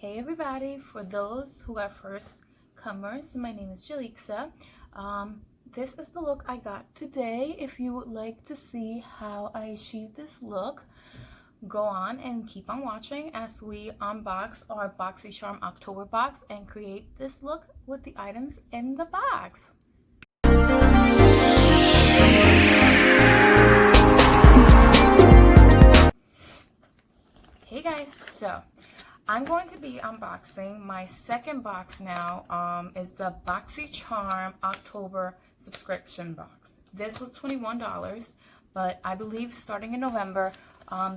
Hey everybody, for those who are first comers, my name is Jalixa. This is the look I got today. If you would like to see how I achieved this look, go on and keep on watching as we unbox our BOXYCHARM October box and create this look with the items in the box. Hey guys, so I'm going to be unboxing my second box now. Is the BOXYCHARM October subscription box. This was $21, but I believe starting in November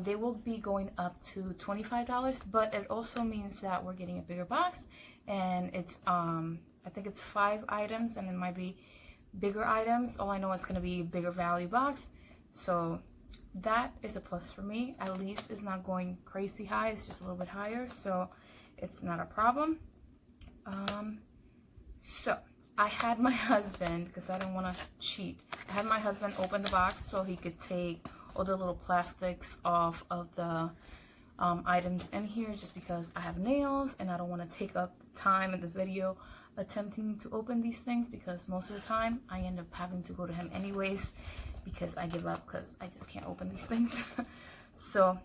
they will be going up to $25, but it also means that we're getting a bigger box, and it's I think it's 5 items, and it might be bigger items. All I know is going to be a bigger value box, so that is a plus for me. At least it's not going crazy high, it's just a little bit higher, so it's not a problem. So I had my husband, because I didn't want to cheat, I had my husband open the box so he could take all the little plastics off of the items in here, just because I have nails and I don't want to take up the time in the video attempting to open these things, because most of the time I end up having to go to him anyways because I give up because I just can't open these things. So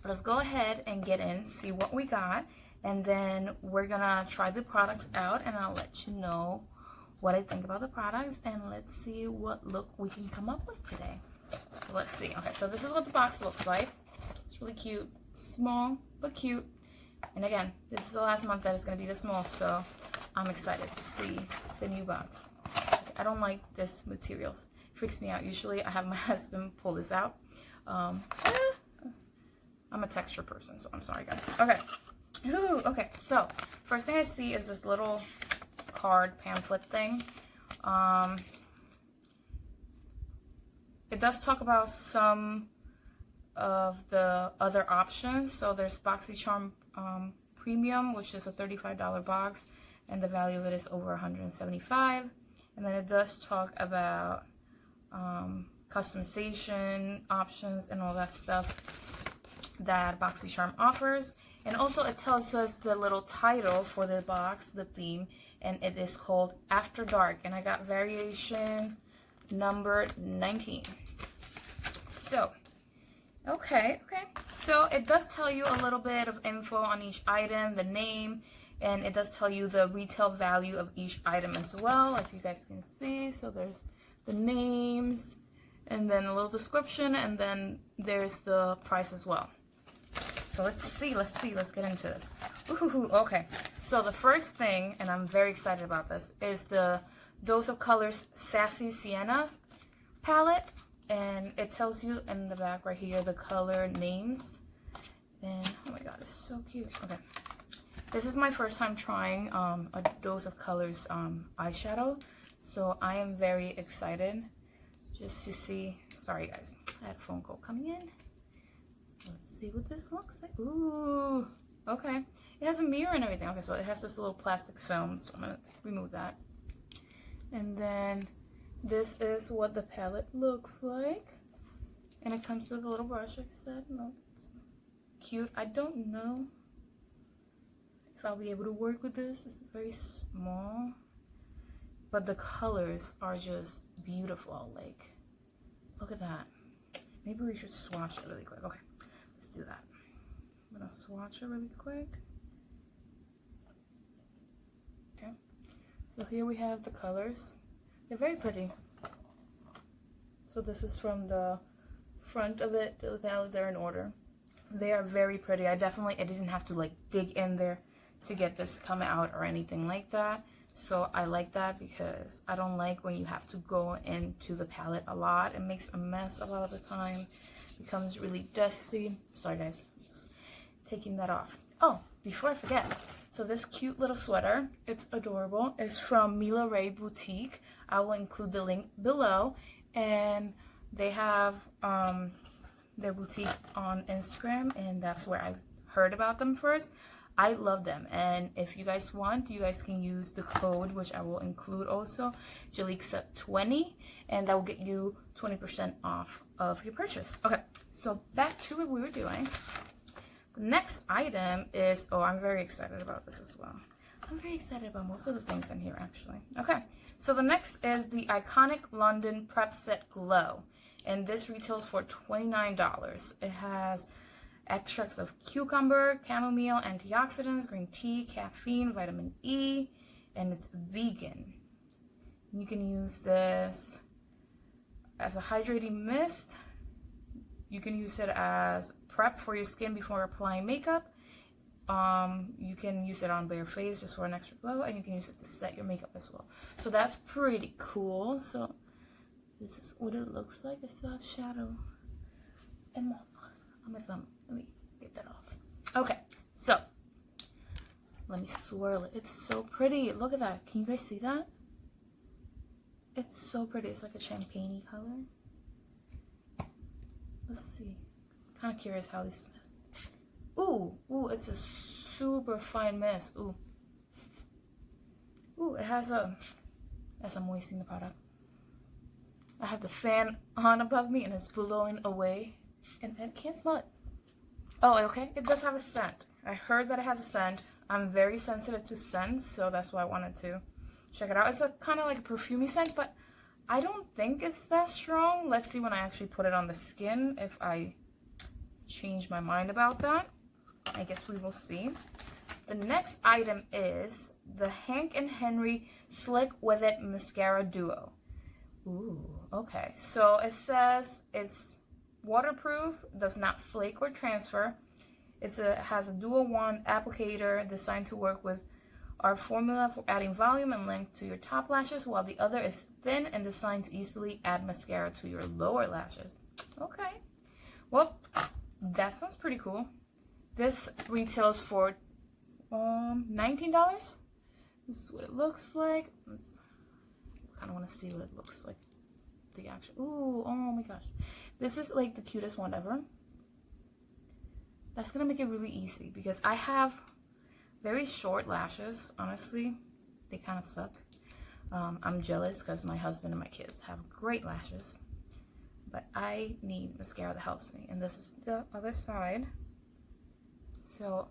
let's go ahead and get in, see what we got, and then we're gonna try the products out and I'll let you know what I think about the products, and let's see what look we can come up with today. So let's see. Okay, so this is what the box looks like. It's really cute, small but cute, and again, this is the last month that it's gonna be this small, so I'm excited to see the new box. Okay, I don't like this materials. Freaks me out. Usually I have my husband pull this out. I'm a texture person, so I'm sorry guys. Okay. Ooh, okay, so first thing I see is this little card pamphlet thing. It does talk about some of the other options. So there's BOXYCHARM Premium, which is a $35 box, and the value of it is over $175. And then it does talk about customization options and all that stuff that BOXYCHARM offers. And also it tells us the little title for the box, the theme, and it is called After Dark, and I got variation number 19. So okay, so it does tell you a little bit of info on each item, the name, and it does tell you the retail value of each item as well, if you guys can see. So there's the names, and then a little description, and then there's the price as well. So let's get into this. Ooh, okay, so the first thing, and I'm very excited about this, is the Dose of Colors Sassy Sienna palette, and it tells you in the back right here the color names, and oh my god, it's so cute. Okay, this is my first time trying a Dose of Colors eyeshadow, so I am very excited just to see. Sorry guys, I had a phone call coming in. Let's see what this looks like. Ooh, okay. It has a mirror and everything. Okay, so it has this little plastic film, so I'm gonna remove that. And then this is what the palette looks like. And it comes with a little brush, like I said. No, it's cute. I don't know if I'll be able to work with this. It's very small, but the colors are just beautiful. Like, look at that. Maybe we should swatch it really quick. Okay, let's do that. I'm gonna swatch it really quick. Okay, so here we have the colors. They're very pretty. So this is from the front of it to the palette. They're in order. They are very pretty. I didn't have to like dig in there to get this to come out or anything like that. So I like that, because I don't like when you have to go into the palette a lot. It makes a mess a lot of the time. It becomes really dusty. Sorry guys, just taking that off. Oh, before I forget, so this cute little sweater, it's adorable. It's from Mellow Boutique. I will include the link below, and they have their boutique on Instagram, and that's where I heard about them first. I love them, and if you guys want, you guys can use the code, which I will include also, Jalixa20, and that will get you 20% off of your purchase. Okay, so back to what we were doing. The next item is, oh, I'm very excited about this as well. I'm very excited about most of the things in here, actually. Okay, so the next is the Iconic London Prep Set Glow. And this retails for $29. It has extracts of cucumber, chamomile, antioxidants, green tea, caffeine, vitamin E, and it's vegan. You can use this as a hydrating mist. You can use it as prep for your skin before applying makeup. You can use it on bare face just for an extra glow, and you can use it to set your makeup as well. So that's pretty cool. So this is what it looks like. I still have shadow on my thumb. Let me get that off. Okay, so let me swirl it. It's so pretty. Look at that. Can you guys see that? It's so pretty. It's like a champagne-y color. Let's see. Kind of curious how these mist. Ooh, it's a super fine mist. Ooh, it has a, as I'm wasting the product, I have the fan on above me and it's blowing away, and I can't smell it. Oh, okay. It does have a scent. I heard that it has a scent. I'm very sensitive to scents, so that's why I wanted to check it out. It's a kind of like a perfumey scent, but I don't think it's that strong. Let's see when I actually put it on the skin if I change my mind about that. I guess we will see. The next item is the Hank & Henry Slick With It Mascara Duo. Ooh, okay. So it says it's waterproof, does not flake or transfer. It has a dual wand applicator designed to work with our formula for adding volume and length to your top lashes, while the other is thin and designed to easily add mascara to your lower lashes. Okay, well, that sounds pretty cool. This retails for $19. This is what it looks like. I kind of want to see what it looks like. The actual, ooh, oh my gosh. This is like the cutest one ever. That's going to make it really easy because I have very short lashes, honestly. They kind of suck. I'm jealous because my husband and my kids have great lashes. But I need mascara that helps me. And this is the other side. So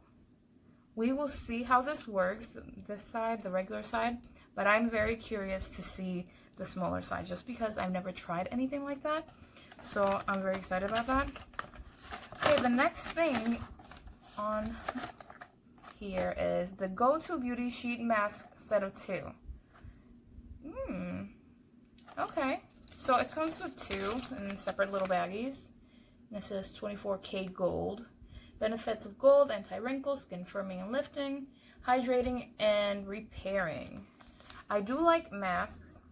we will see how this works. This side, the regular side. But I'm very curious to see the smaller side just because I've never tried anything like that. So I'm very excited about that. Okay, the next thing on here is the Go-To Beauty Sheet Mask Set of 2. Okay. So it comes with 2 in separate little baggies. And it says 24K Gold. Benefits of gold: anti-wrinkle, skin firming and lifting, hydrating and repairing. I do like masks,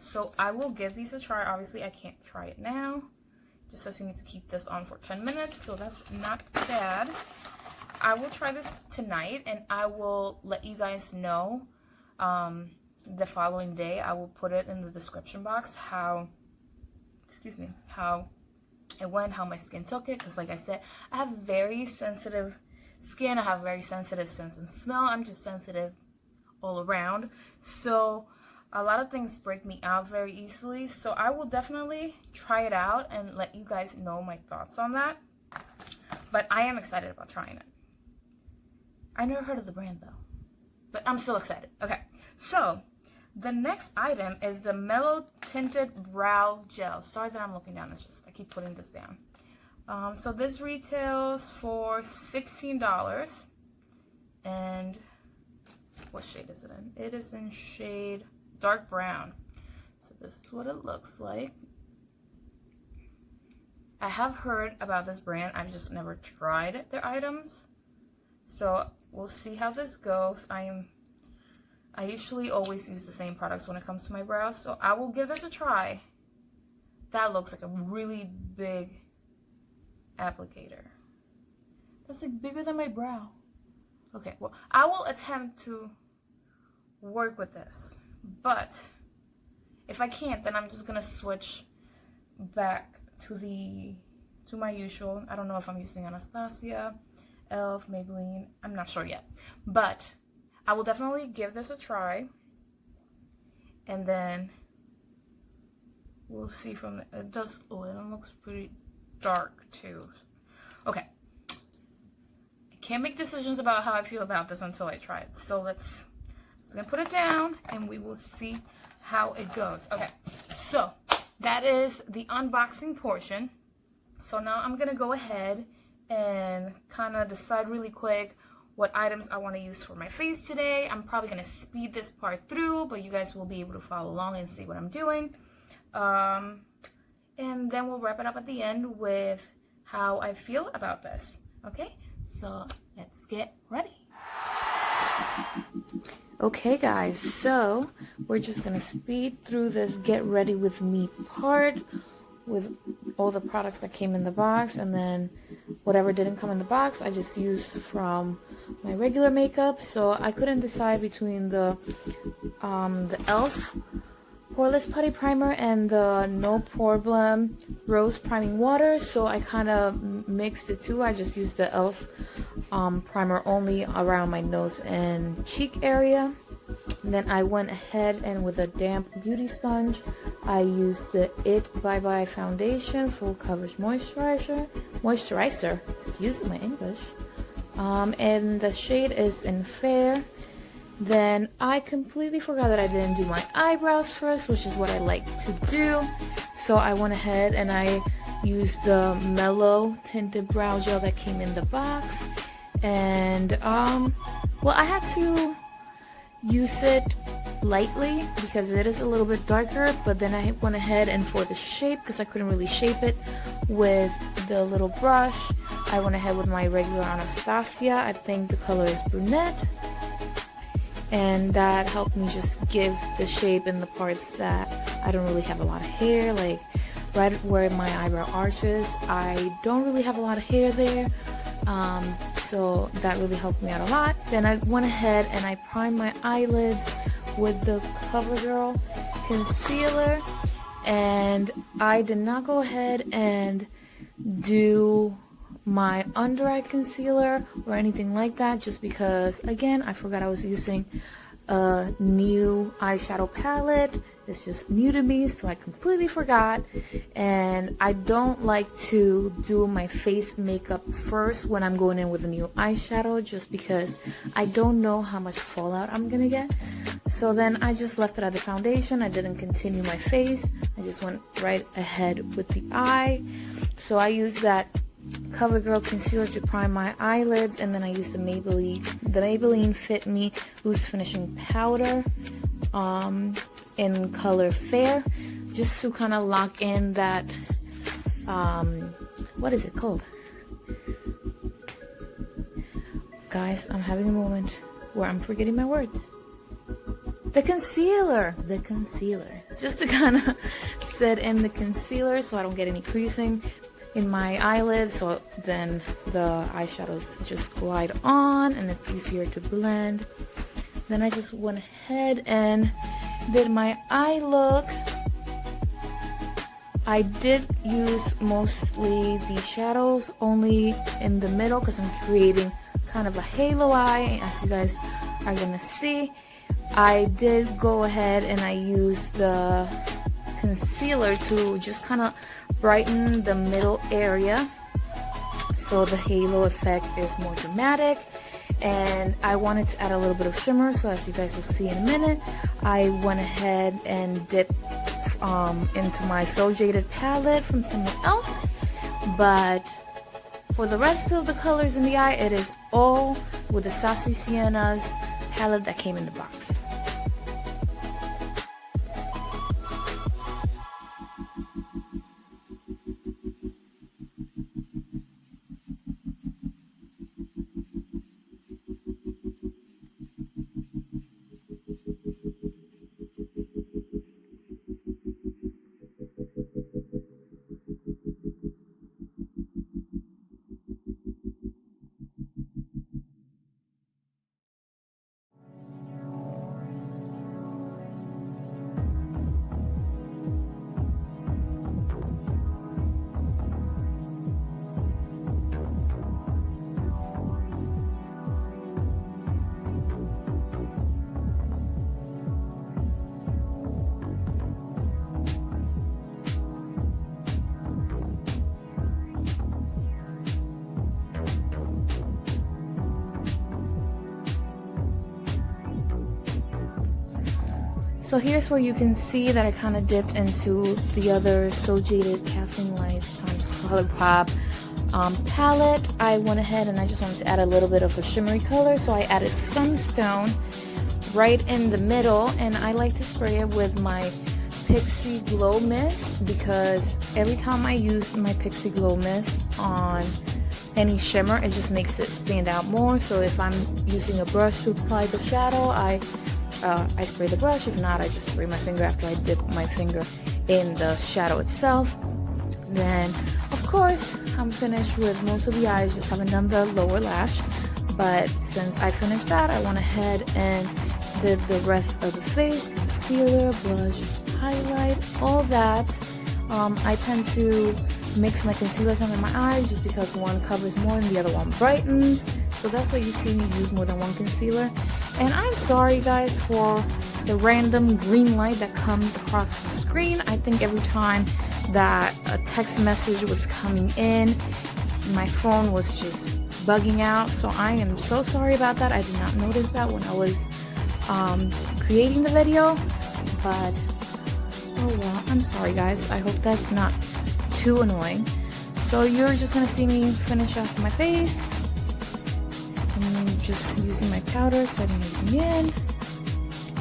so I will give these a try. Obviously, I can't try it now. Just says you need to keep this on for 10 minutes, so that's not bad. I will try this tonight, and I will let you guys know the following day. I will put it in the description box how it went, how my skin took it, because like I said, I have very sensitive skin. I have very sensitive sense and smell. I'm just sensitive all around, so a lot of things break me out very easily. So I will definitely try it out and let you guys know my thoughts on that. But I am excited about trying it. I never heard of the brand though, but I'm still excited. Okay, so the next item is the Mellow Tinted Brow Gel. Sorry that I'm looking down. It's just I keep putting this down. So this retails for $16. And what shade is it in? It is in shade dark brown. So this is what it looks like. I have heard about this brand. I've just never tried their items. So we'll see how this goes. I usually always use the same products when it comes to my brows, so I will give this a try. That looks like a really big applicator. That's like bigger than my brow. Okay, well, I will attempt to work with this, but if I can't, then I'm just gonna switch back to my usual. I don't know if I'm using Anastasia, Elf, Maybelline. I'm not sure yet, but I will definitely give this a try, and then we'll see from it. It looks pretty dark too. Okay, can't make decisions about how I feel about this until I try it. So let's just gonna put it down and we will see how it goes. Okay, so that is the unboxing portion. So now I'm gonna go ahead and kind of decide really quick what items I want to use for my face today. I'm probably gonna speed this part through, but you guys will be able to follow along and see what I'm doing. And then we'll wrap it up at the end with how I feel about this. Okay, so let's get ready. Okay guys, so we're just gonna speed through this get ready with me part with all the products that came in the box, and then whatever didn't come in the box I just used from my regular makeup. So I couldn't decide between the e.l.f. Poreless Putty Primer and the No Problem Rose Priming Water, so I kind of mixed the two. I just used the e.l.f. Primer only around my nose and cheek area. And then I went ahead and with a damp beauty sponge, I used the It Bye Bye Foundation Full Coverage Moisturizer, excuse my English. And the shade is in Fair. Then I completely forgot that I didn't do my eyebrows first, which is what I like to do. So I went ahead and I used the Mellow Tinted Brow Gel that came in the box. And, well, I had to use it lightly because it is a little bit darker, but then I went ahead and for the shape, because I couldn't really shape it with the little brush, I went ahead with my regular Anastasia. I think the color is Brunette. And that helped me just give the shape in the parts that I don't really have a lot of hair, like right where my eyebrow arches. I don't really have a lot of hair there, so that really helped me out a lot. Then I went ahead and I primed my eyelids with the COVERGIRL concealer, and I did not go ahead and do my under eye concealer or anything like that, just because again I forgot I was using a new eyeshadow palette. It's just new to me, so I completely forgot. And I don't like to do my face makeup first when I'm going in with a new eyeshadow, just because I don't know how much fallout I'm gonna get. So then I just left it at the foundation. I didn't continue my face, I just went right ahead with the eye. So I used that COVERGIRL concealer to prime my eyelids, and then I used the Maybelline Fit Me Loose Finishing Powder in color Fair, just to kind of lock in that what is it called? Guys, I'm having a moment where I'm forgetting my words. The concealer, just to kind of set in the concealer so I don't get any creasing in my eyelids, so then the eyeshadows just glide on and it's easier to blend. Then I just went ahead and did my eye look. I did use mostly the shadows only in the middle because I'm creating kind of a halo eye, as you guys are gonna see. I did go ahead and I used the concealer to just kind of brighten the middle area so the halo effect is more dramatic. And I wanted to add a little bit of shimmer, so as you guys will see in a minute, I went ahead and dipped into my So Jaded palette from someone else. But for the rest of the colors in the eye, it is all with the Sassy Siennas palette that came in the box. So here's where you can see that I kind of dipped into the other So Jaded Caffeine Lights times Colourpop palette. I went ahead and I just wanted to add a little bit of a shimmery color, so I added Sunstone right in the middle, and I like to spray it with my Pixi Glow Mist because every time I use my Pixi Glow Mist on any shimmer, it just makes it stand out more. So if I'm using a brush to apply the shadow, I spray the brush. If not, I just spray my finger after I dip my finger in the shadow itself. Then, of course, I'm finished with most of the eyes, just haven't done the lower lash. But since I finished that, I went ahead and did the rest of the face, concealer, blush, highlight, all that. I tend to mix my concealer under my eyes just because one covers more and the other one brightens. So that's why you see me use more than one concealer. And I'm sorry guys for the random green light that comes across the screen. I think every time that a text message was coming in, my phone was just bugging out. So I am so sorry about that. I did not notice that when I was creating the video, but oh well, I'm sorry guys. I hope that's not too annoying. So you're just gonna see me finish off my face and just using my powder, setting everything in,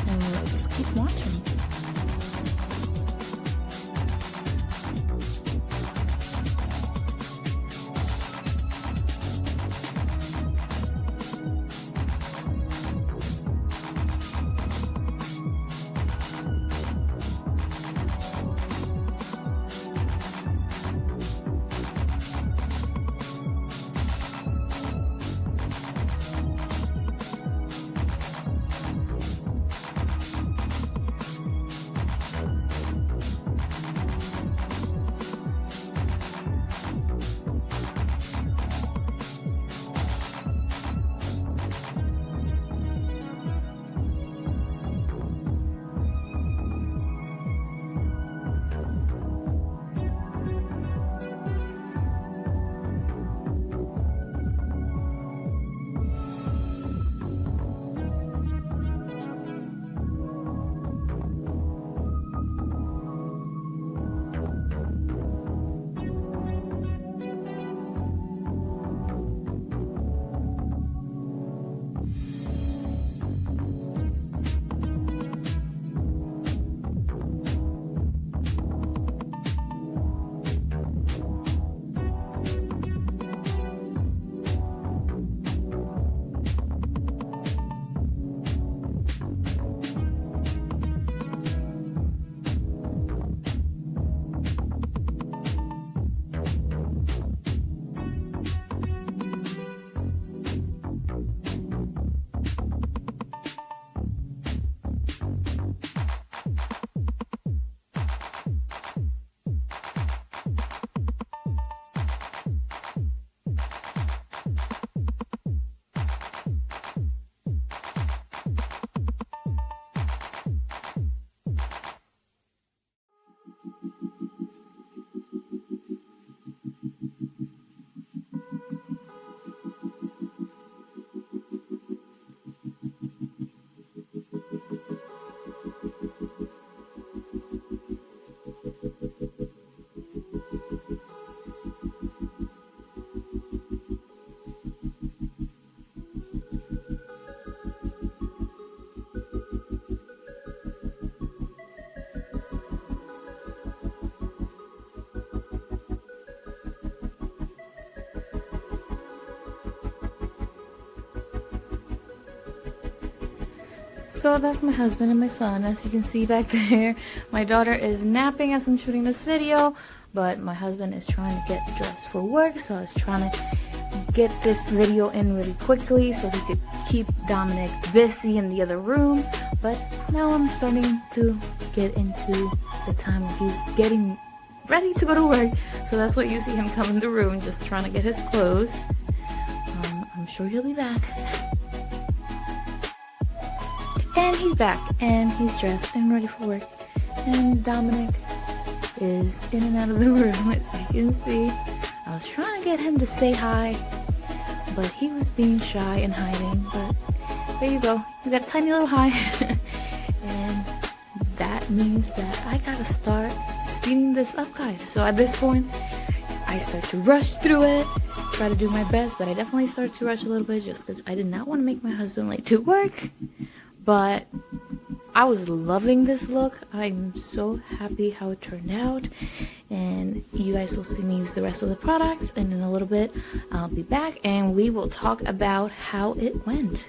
and let's keep watching. So that's my husband and my son, as you can see back there. My daughter is napping as I'm shooting this video, but my husband is trying to get dressed for work, so I was trying to get this video in really quickly so he could keep Dominic busy in the other room. But now I'm starting to get into the time where he's getting ready to go to work, so that's what you see him come in the room, just trying to get his clothes. I'm sure he'll be back. And he's back, and he's dressed and ready for work. And Dominic is in and out of the room, as you can see. I was trying to get him to say hi, but he was being shy and hiding. But there you go, you got a tiny little hi. And that means that I gotta start speeding this up, guys. So at this point, I start to rush through it, try to do my best, but I definitely started to rush a little bit just because I did not want to make my husband late to work. But I was loving this look. I'm so happy how it turned out, and you guys will see me use the rest of the products, and in a little bit I'll be back and we will talk about how it went.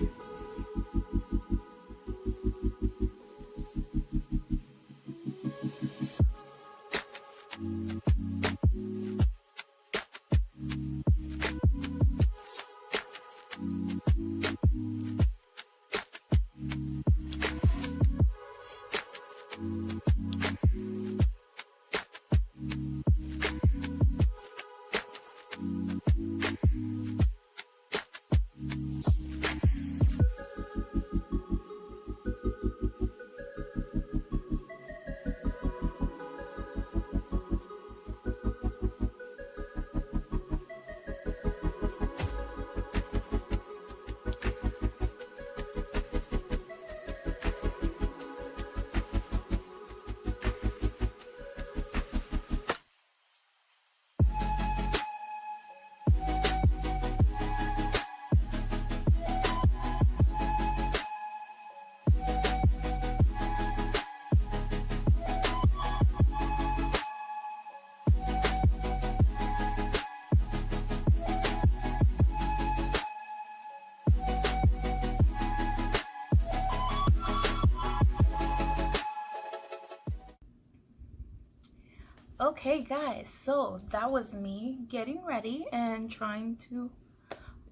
Okay guys, so that was me getting ready and trying to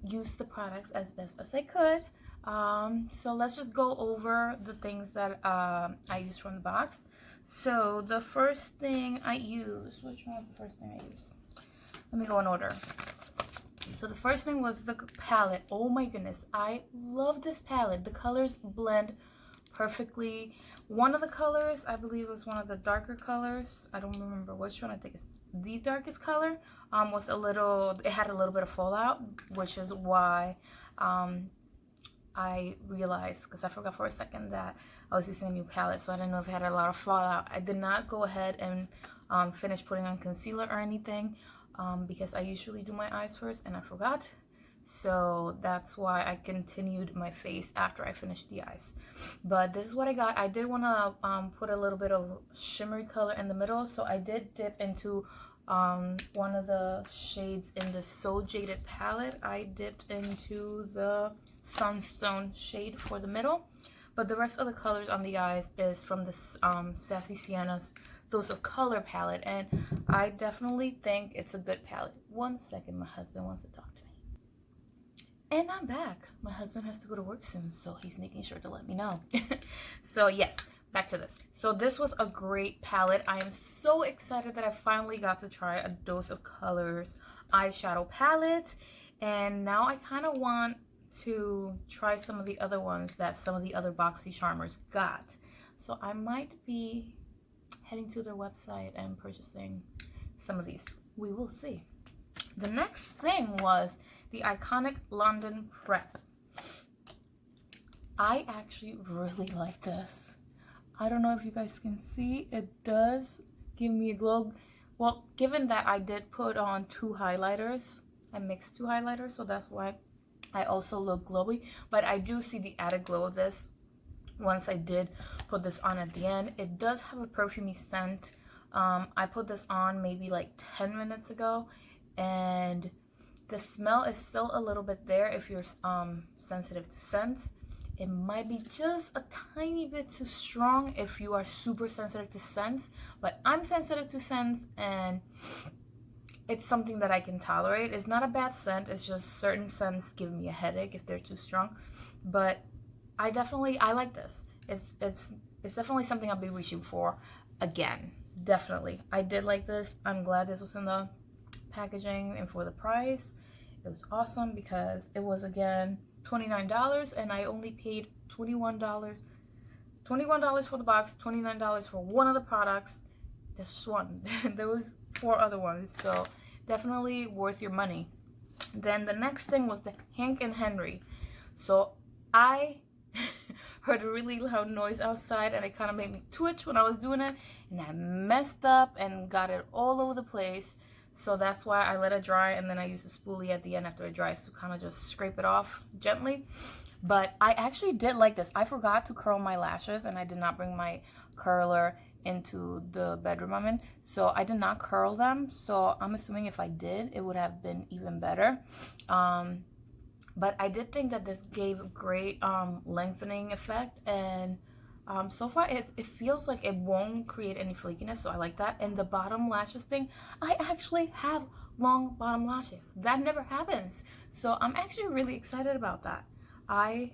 use the products as best as I could. So let's just go over the things that I used from the box. So the first thing I used, which one was the first thing I used? Let me go in order. So the first thing was the palette. Oh my goodness, I love this palette. The colors blend perfectly. One of the colors, I believe, was one of the darker colors. I don't remember which one. I think it's the darkest color. Was a little, it had a little bit of fallout, which is why I realized, because I forgot for a second that I was using a new palette, so I didn't know if it had a lot of fallout. I did not go ahead and finish putting on concealer or anything, because I usually do my eyes first and I forgot. So that's why I continued my face after I finished the eyes. But this is what I got. I did want to put a little bit of shimmery color in the middle, so I did dip into one of the shades in the So Jaded palette. I dipped into the Sunstone shade for the middle, but the rest of the colors on the eyes is from this Sassy Siennas Dose of Color palette, and I definitely think it's a good palette. One second, my husband wants to talk to me. And I'm back. My husband has to go to work soon, so he's making sure to let me know. So yes, back to this. So this was a great palette. I am so excited that I finally got to try a Dose of Colors eyeshadow palette. And now I kind of want to try some of the other ones that some of the other BOXYCHARMers got. So I might be heading to their website and purchasing some of these. We will see. The next thing was the iconic London Prep. I actually really like this. I don't know if you guys can see, it does give me a glow. Well, given that I did put on two highlighters, I mixed two highlighters, so that's why I also look glowy. But I do see the added glow of this once I did put this on at the end. It does have a perfumey scent. I put this on maybe like 10 minutes ago, and the smell is still a little bit there if you're sensitive to scents. It might be just a tiny bit too strong if you are super sensitive to scents, but I'm sensitive to scents and it's something that I can tolerate. It's not a bad scent, it's just certain scents give me a headache if they're too strong. But I like this. It's definitely something I'll be reaching for again. Definitely. I did like this. I'm glad this was in the packaging, and for the price it was awesome because it was again $29 and I only paid $21 for the box, $29 for one of the products. This one there was 4 other ones, so definitely worth your money. Then the next thing was the Hank and Henry. So I heard a really loud noise outside, and it kind of made me twitch when I was doing it, and I messed up and got it all over the place. So that's why I let it dry, and then I used a spoolie at the end after it dries to kind of just scrape it off gently. But I actually did like this. I forgot to curl my lashes, and I did not bring my curler into the bedroom I'm in, so I did not curl them. So I'm assuming if I did, it would have been even better. But I did think that this gave a great lengthening effect, and so far it feels like it won't create any flakiness, so I like that. And the bottom lashes thing, I actually have long bottom lashes. That never happens, so I'm actually really excited about that. I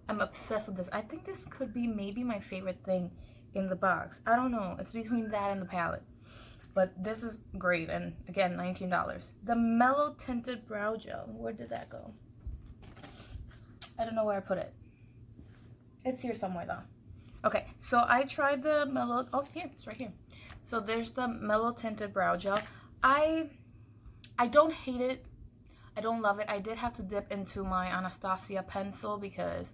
am obsessed with this. I think this could be maybe my favorite thing in the box. I don't know, it's between that and the palette, but this is great. And again, $19. The Mellow Tinted Brow Gel, where did that go? I don't know where I put it. It's here somewhere though. Okay, so I tried the Mellow, oh here, it's right here. So there's the Mellow Tinted Brow Gel. I don't hate it, I don't love it. I did have to dip into my Anastasia pencil because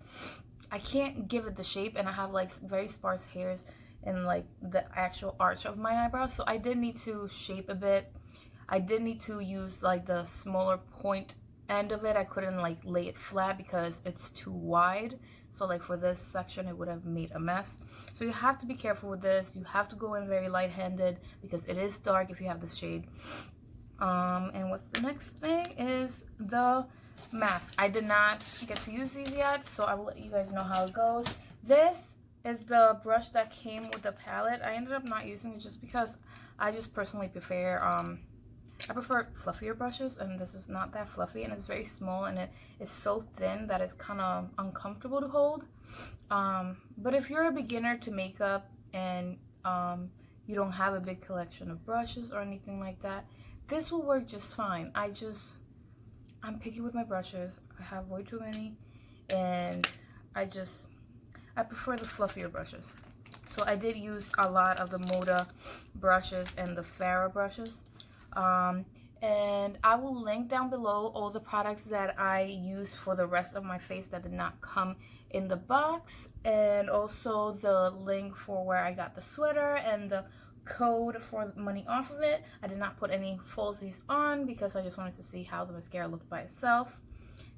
I can't give it the shape, and I have like very sparse hairs in like the actual arch of my eyebrows, so I did need to shape a bit. I did need to use like the smaller point end of it. I couldn't like lay it flat because it's too wide, so like for this section it would have made a mess. So you have to be careful with this. You have to go in very light-handed because it is dark if you have this shade. And what's the next thing is the mask. I did not get to use these yet, so I will let you guys know how it goes. This is the brush that came with the palette. I ended up not using it just because I just personally prefer I prefer fluffier brushes, and this is not that fluffy, and it's very small, and it is so thin that it's kind of uncomfortable to hold. But if you're a beginner to makeup and you don't have a big collection of brushes or anything like that, this will work just fine. I'm picky with my brushes. I have way too many, and I prefer the fluffier brushes. So I did use a lot of the Moda brushes and the Farrah brushes. And I will link down below all the products that I used for the rest of my face that did not come in the box, and also the link for where I got the sweater and the code for money off of it. I did not put any falsies on because I just wanted to see how the mascara looked by itself,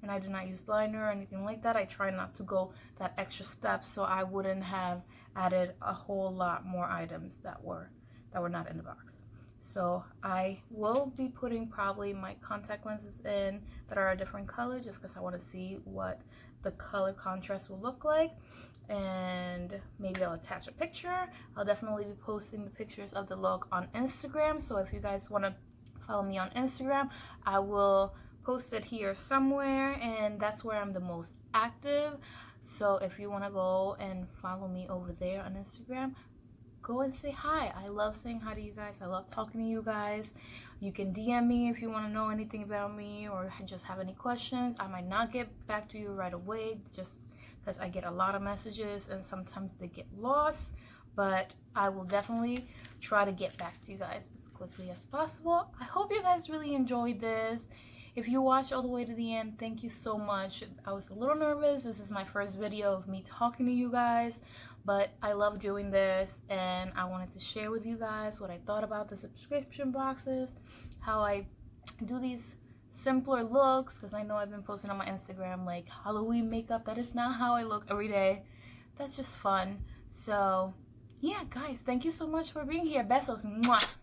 and I did not use liner or anything like that. I tried not to go that extra step so I wouldn't have added a whole lot more items that were not in the box. So I will be putting probably my contact lenses in that are a different color just because I want to see what the color contrast will look like, and maybe I'll attach a picture. I'll definitely be posting the pictures of the look on Instagram, so if you guys want to follow me on Instagram, I will post it here somewhere, and that's where I'm the most active. So if you want to go and follow me over there on Instagram, go and say hi. I love saying hi to you guys. I love talking to you guys. You can DM me if you want to know anything about me or just have any questions. I might not get back to you right away just because I get a lot of messages and sometimes they get lost, but I will definitely try to get back to you guys as quickly as possible. I hope you guys really enjoyed this. If you watched all the way to the end, thank you so much. I was a little nervous. This is my first video of me talking to you guys, but I love doing this, and I wanted to share with you guys what I thought about the subscription boxes, how I do these simpler looks, because I know I've been posting on my Instagram like Halloween makeup. That is not how I look every day. That's just fun. So yeah, guys, thank you so much for being here. Besos. Mwah.